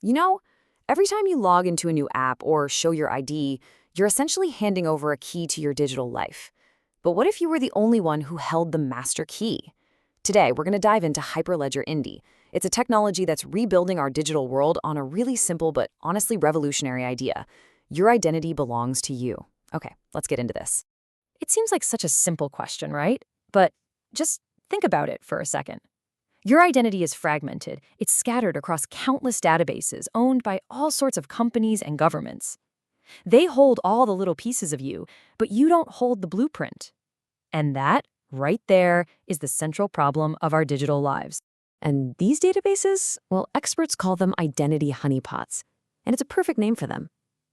You know, every time you log into a new app or show your ID, you're essentially handing over a key to your digital life. But what if you were the only one who held the master key? Today, we're going to dive into Hyperledger Indy. It's a technology that's rebuilding our digital world on a really simple but honestly revolutionary idea. Your identity belongs to you. Okay, let's get into this. It seems like such a simple question, right? But just think about it for a second. Your identity is fragmented. It's scattered across countless databases owned by all sorts of companies and governments. They hold all the little pieces of you, but you don't hold the blueprint. And that, right there, is the central problem of our digital lives. And these databases, well, experts call them identity honeypots. And it's a perfect name for them.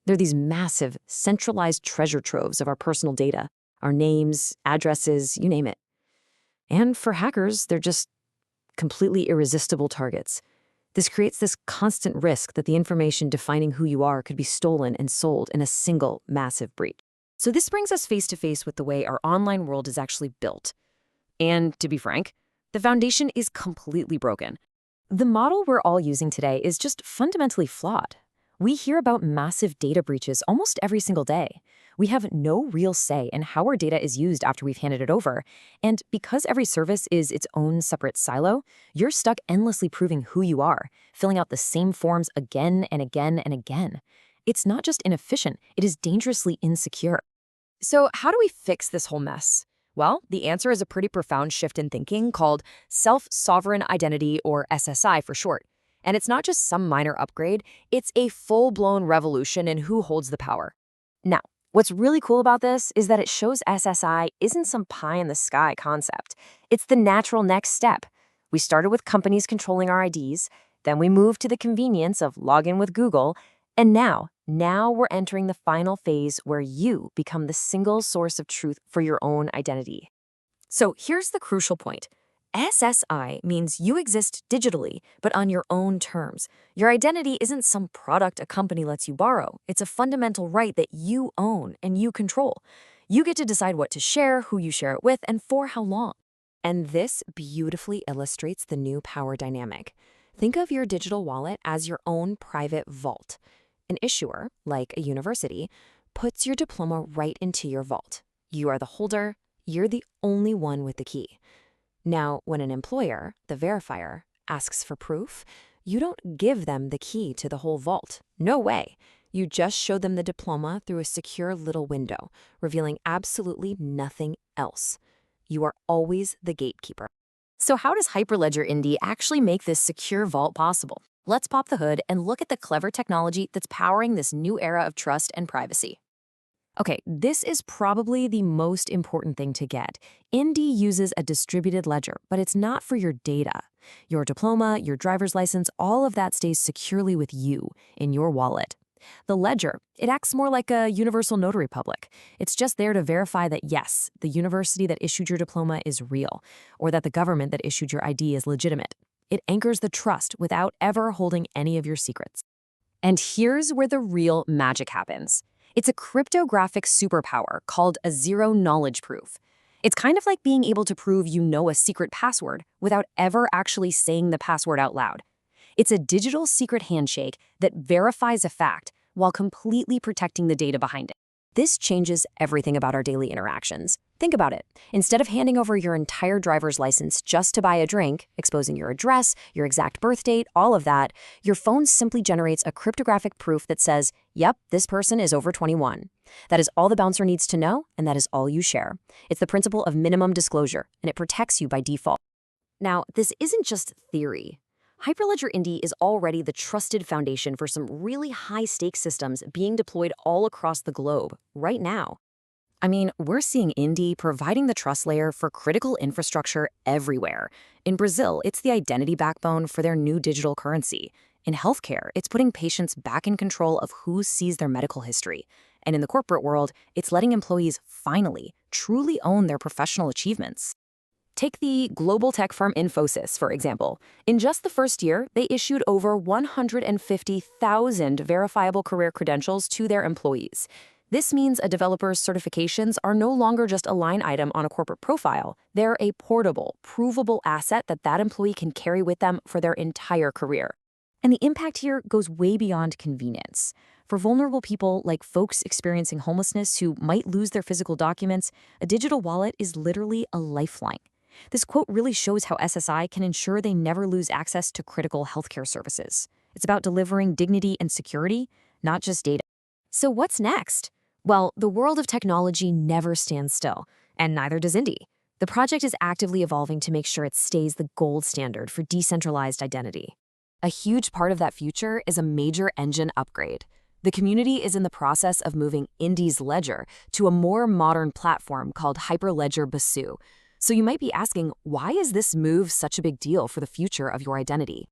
They're these massive, centralized treasure troves of our personal data, our names, addresses, you name it. And for hackers, they're just completely irresistible targets. This creates this constant risk that the information defining who you are could be stolen and sold in a single massive breach. So this brings us face to face with the way our online world is actually built. And to be frank, the foundation is completely broken. The model we're all using today is just fundamentally flawed. We hear about massive data breaches almost every single day. We have no real say in how our data is used after we've handed it over. And because every service is its own separate silo, you're stuck endlessly proving who you are, filling out the same forms again and again and again. It's not just inefficient, it is dangerously insecure. So how do we fix this whole mess? Well, the answer is a pretty profound shift in thinking called self-sovereign identity, or SSI for short. And it's not just some minor upgrade, it's a full-blown revolution in who holds the power. Now, what's really cool about this is that it shows SSI isn't some pie-in-the-sky concept. It's the natural next step. We started with companies controlling our IDs, then we moved to the convenience of login with Google, and now we're entering the final phase where you become the single source of truth for your own identity. So here's the crucial point. SSI means you exist digitally, but on your own terms. Your identity isn't some product a company lets you borrow. It's a fundamental right that you own and you control. You get to decide what to share, who you share it with, and for how long. And this beautifully illustrates the new power dynamic. Think of your digital wallet as your own private vault. An issuer, like a university, puts your diploma right into your vault. You are the holder. You're the only one with the key. Now, when an employer, the verifier, asks for proof, you don't give them the key to the whole vault. No way. You just show them the diploma through a secure little window, revealing absolutely nothing else. You are always the gatekeeper. So how does Hyperledger Indy actually make this secure vault possible? Let's pop the hood and look at the clever technology that's powering this new era of trust and privacy. Okay, this is probably the most important thing to get. Indy uses a distributed ledger, but it's not for your data. Your diploma, your driver's license, all of that stays securely with you in your wallet. The ledger, it acts more like a universal notary public. It's just there to verify that, yes, the university that issued your diploma is real, or that the government that issued your ID is legitimate. It anchors the trust without ever holding any of your secrets. And here's where the real magic happens. It's a cryptographic superpower called a zero-knowledge proof. It's kind of like being able to prove you know a secret password without ever actually saying the password out loud. It's a digital secret handshake that verifies a fact while completely protecting the data behind it. This changes everything about our daily interactions. Think about it. Instead of handing over your entire driver's license just to buy a drink, exposing your address, your exact birth date, all of that, your phone simply generates a cryptographic proof that says, yep, this person is over 21. That is all the bouncer needs to know, and that is all you share. It's the principle of minimum disclosure, and it protects you by default. Now, this isn't just theory. Hyperledger Indy is already the trusted foundation for some really high-stakes systems being deployed all across the globe right now. I mean, we're seeing Indy providing the trust layer for critical infrastructure everywhere. In Brazil, it's the identity backbone for their new digital currency. In healthcare, it's putting patients back in control of who sees their medical history. And in the corporate world, it's letting employees finally, truly own their professional achievements. Take the global tech firm Infosys, for example. In just the first year, they issued over 150,000 verifiable career credentials to their employees. This means a developer's certifications are no longer just a line item on a corporate profile. They're a portable, provable asset that employee can carry with them for their entire career. And the impact here goes way beyond convenience. For vulnerable people like folks experiencing homelessness who might lose their physical documents, a digital wallet is literally a lifeline. This quote really shows how SSI can ensure they never lose access to critical healthcare services. It's about delivering dignity and security, not just data. So what's next? Well, the world of technology never stands still, and neither does Indy. The project is actively evolving to make sure it stays the gold standard for decentralized identity. A huge part of that future is a major engine upgrade. The community is in the process of moving Indy's ledger to a more modern platform called Hyperledger Besu. So you might be asking, why is this move such a big deal for the future of your identity?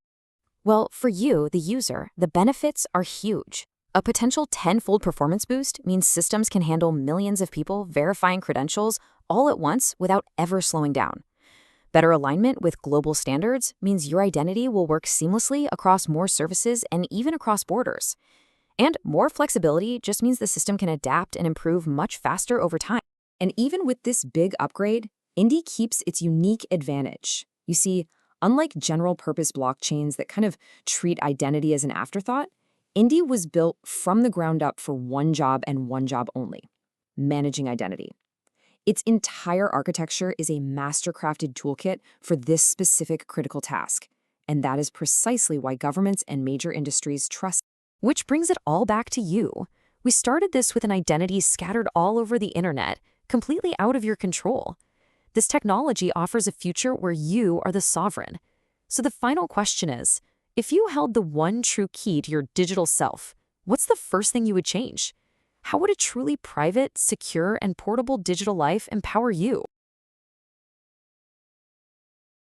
Well, for you, the user, the benefits are huge. A potential 10-fold performance boost means systems can handle millions of people verifying credentials all at once without ever slowing down. Better alignment with global standards means your identity will work seamlessly across more services and even across borders. And more flexibility just means the system can adapt and improve much faster over time. And even with this big upgrade, Indy keeps its unique advantage. You see, unlike general-purpose blockchains that kind of treat identity as an afterthought, Indy was built from the ground up for one job and one job only: managing identity. Its entire architecture is a master-crafted toolkit for this specific critical task, and that is precisely why governments and major industries trust. Which brings it all back to you. We started this with an identity scattered all over the internet, completely out of your control. This technology offers a future where you are the sovereign. So the final question is, if you held the one true key to your digital self, what's the first thing you would change? How would a truly private, secure, and portable digital life empower you?